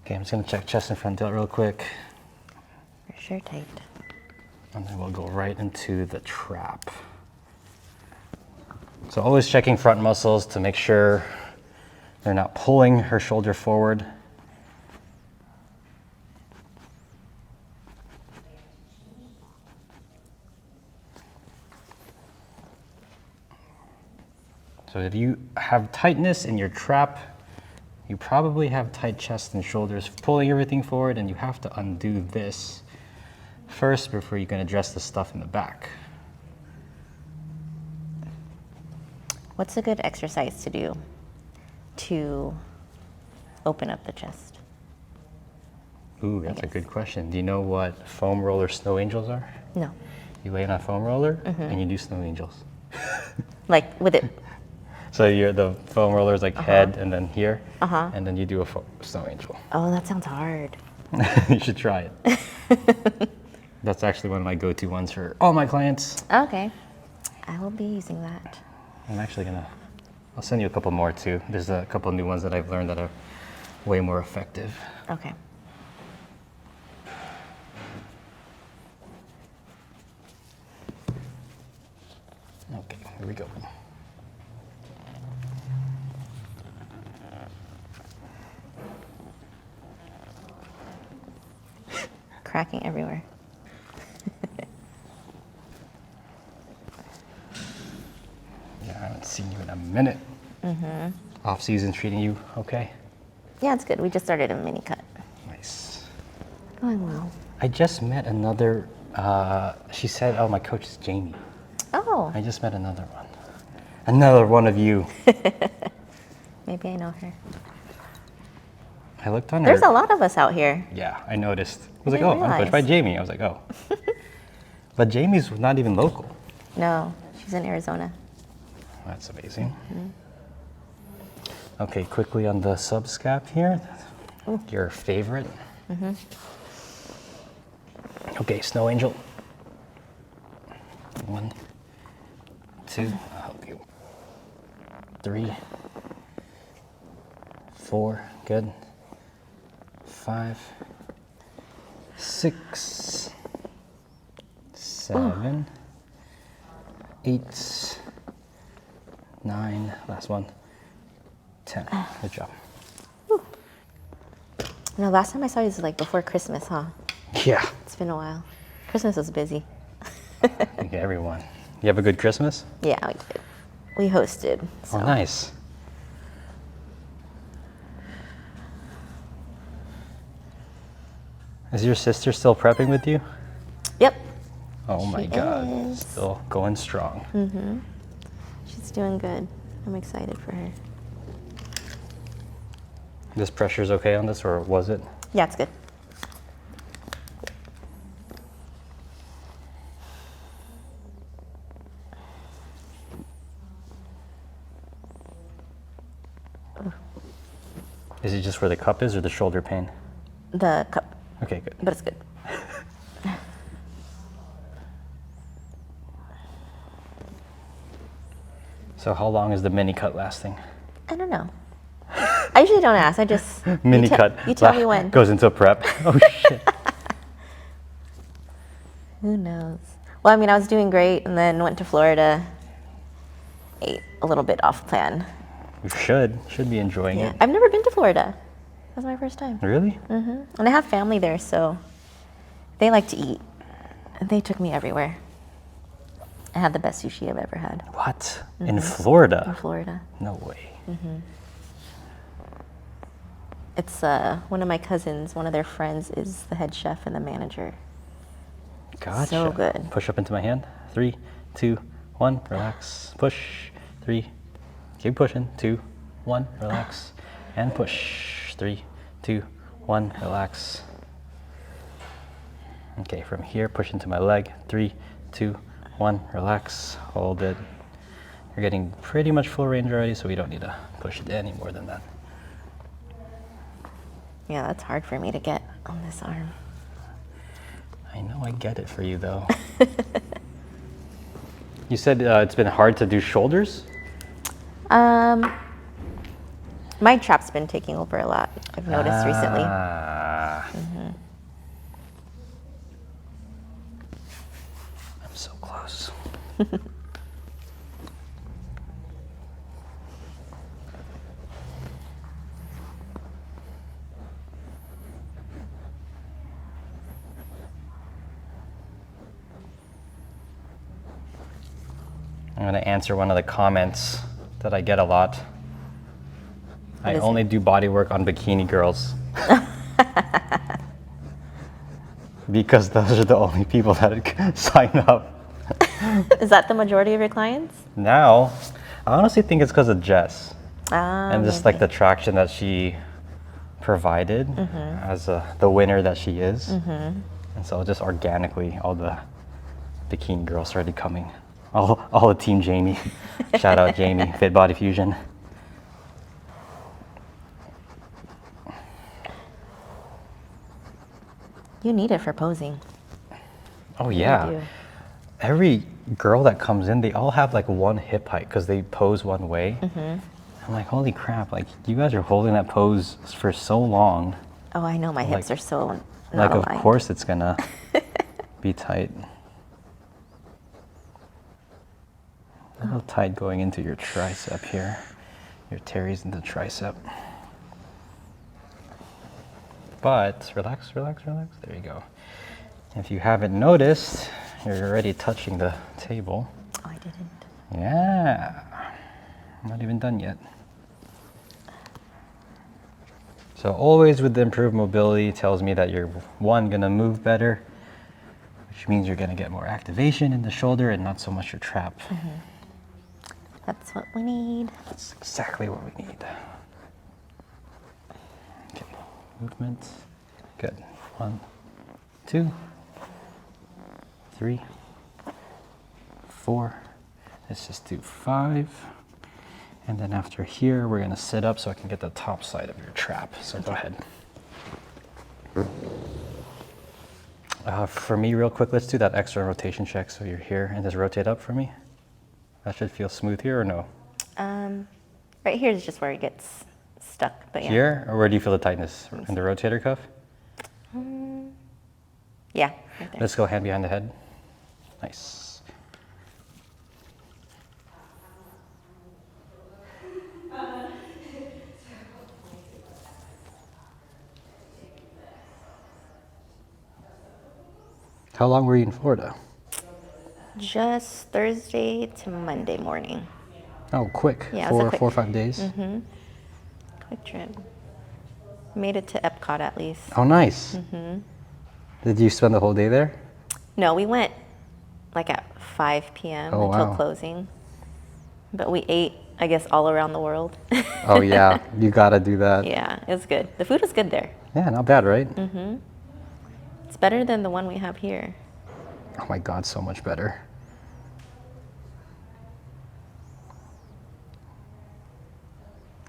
Okay, I'm just gonna check chest and front delt real quick. For sure tight. And then we'll go right into the trap. So always checking front muscles to make sure they're not pulling her shoulder forward. So if you have tightness in your trap, you probably have tight chest and shoulders pulling everything forward, and you have to undo this first before you can address the stuff in the back. What's a good exercise to do to open up the chest? Ooh, that's a good question. Do you know what foam roller snow angels are? No. You lay on a foam roller and you do snow angels. Like with it. So the foam roller is like head and then here, and then you do a snow angel. Oh, that sounds hard. You should try it. That's actually one of my go-to ones for all my clients. Okay. I will be using that. I'm actually I'll send you a couple more too. There's a couple new ones that I've learned that are way more effective. Okay. Okay, here we go. Cracking everywhere. Yeah, I haven't seen you in a minute. Off season treating you okay? Yeah, it's good. We just started a mini cut. Nice. Going well. I just met another, she said, oh, my coach is Jamie. Oh. I just met another one. Another one of you. Maybe I know her. I looked on her. There's a lot of us out here. Yeah, I noticed. I was like, didn't oh, I'm coached by realize. Jamie. I was like, oh. But Jamie's not even local. No, she's in Arizona. That's amazing. Okay, quickly on the subscap here. Your favorite. Okay, snow angel. 1, 2, I'll help you. 3, 4, good. 5, 6, 7, 8, 9, last one, 10. Good job. No, last time I saw you was like before Christmas, huh? Yeah. It's been a while. Christmas was busy. Okay, everyone. You have a good Christmas? Yeah, we did. We hosted. So. Oh, nice. Is your sister still prepping with you? Yep. Oh my She God, is. still going strong. She's doing good. I'm excited for her. This pressure's okay on this, or was it? Yeah, it's good. Is it just where the cup is or the shoulder pain? The cup, Okay, good. but it's good. So how long is the mini cut lasting? I don't know. I usually don't ask. I just Mini you cut. You tell me when. Goes into prep. Oh shit. Who knows? Well, I mean, I was doing great, and then went to Florida. Ate a little bit off plan. You should be enjoying Yeah, it. I've never been to Florida. That was my first time. Really? And I have family there, so they like to eat. And they took me everywhere. I had the best sushi I've ever had What? In in Florida? Florida. No way. It's one of my cousins, one of their friends is the head chef and the manager. Gotcha. So good. Push up into my hand. 3, 2, 1. Relax. Push. 3. Keep pushing. 2, 1. Relax. And push. 3, 2, 1. Relax. Okay, from here, push into my leg. 3, 2, 1. Relax. Hold it. You're getting pretty much full range already, so we don't need to push it any more than that. Yeah, that's hard for me to get on this arm. I know, I get it for you though. You said it's been hard to do shoulders? My My trap's been taking over a lot, I've noticed recently. Ah. I'm so close. I'm going to answer one of the comments that I get a lot. I is only do body work on bikini girls. Because those are the only people that sign up. Is that the majority of your clients? Now, I honestly think it's because of Jess. Ah, And just like the traction that she provided as the winner that she is. And so just organically, all the bikini girls started coming. All the team Jamie. Shout out Jamie, Fit Body Fusion. You need it for posing. Oh You yeah. do. Every girl that comes in, they all have like one hip height because they pose one way. I'm like, holy crap, like you guys are holding that pose for so long. Oh, I know, my hips Like- are so not Like of aligned. course it's gonna be tight. A little tight going into your tricep here. Your teres into tricep. But relax, relax, relax. There you go. If you haven't noticed, you're already touching the table. Oh, I didn't. Yeah. Not even done yet. So always with the improved mobility tells me that you're one, gonna move better, which means you're gonna get more activation in the shoulder and not so much your trap. That's what we need. That's exactly what we need. Okay, movement. Good. 1, 2, 3, 4. Let's just do 5. And then after here, we're gonna sit up so I can get the top side of your trap. So go ahead. For me, real quick, let's do that extra rotation check. So you're here and just rotate up for me. That should feel smooth here or no? Right here is just where it gets stuck, but yeah. Here, or where do you feel the tightness? In the rotator cuff? Yeah, right there. Let's go hand behind the head. Nice. How long were you in Florida? Just Thursday to Monday morning. Oh, quick. Yeah, it was a quick- 4 or 5 days. Quick trip. Made it to Epcot at least. Oh, nice. Did you spend the whole day there? No, we went like at 5 p.m. Oh, until wow. closing. But we ate, I guess, all around the world. Oh yeah, you gotta do that. Yeah, it was good. The food was good there. Yeah, not bad, right? It's better than the one we have here. Oh my God, so much better.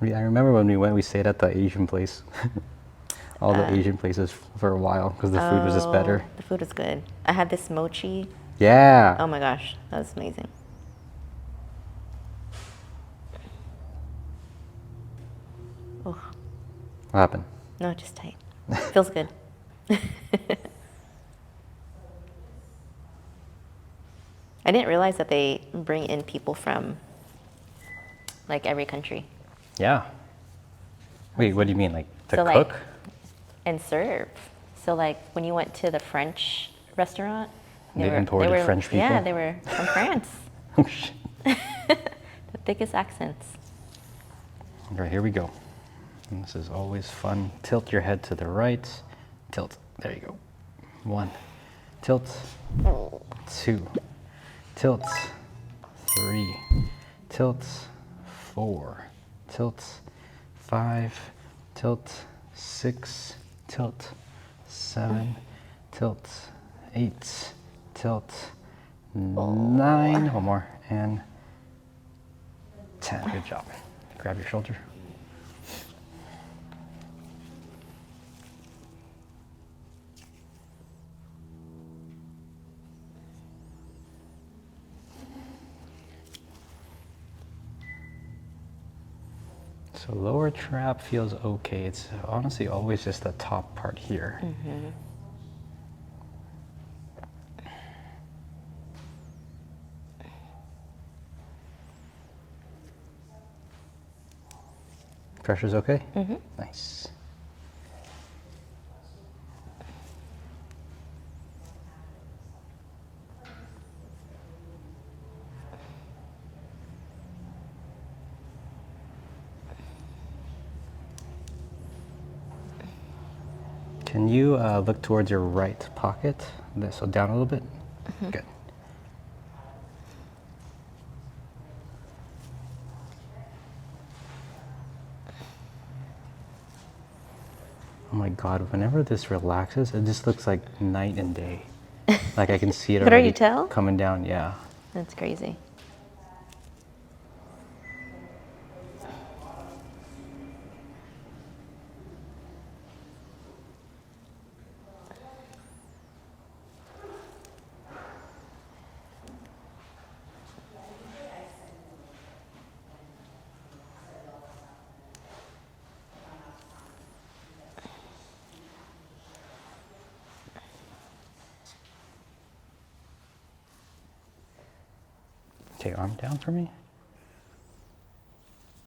I remember when we went, we stayed at the Asian place. All the Asian places for a while because the food was just better. The food was good. I had this mochi. Yeah. Oh my gosh, that was amazing. Oh, What happened? no, just tight. Feels good. I didn't realize that they bring in people from like every country Yeah. Wait, what do you mean? Like to So, like, cook? and serve. So like when you went to the French restaurant, They imported French people? Yeah, they were from France. Oh, shit. The thickest accents. All right, here we go. And this is always fun. Tilt your head to the right. Tilt. There you go. 1. Tilt. 2. Tilt. 3. Tilt. 4. Tilt. 5. Tilt. 6. Tilt. 7. Tilt. 8. Tilt. 9. One more. And 10. Good job. Grab your shoulder. So lower trap feels okay. It's honestly always just the top part here. Pressure's okay? Nice. Can you look towards your right pocket? So down a little bit? Good. Oh my God, whenever this relaxes, it just looks like night and day. Like I can see it Could already you tell? coming down, yeah. That's crazy. Okay, arm down for me.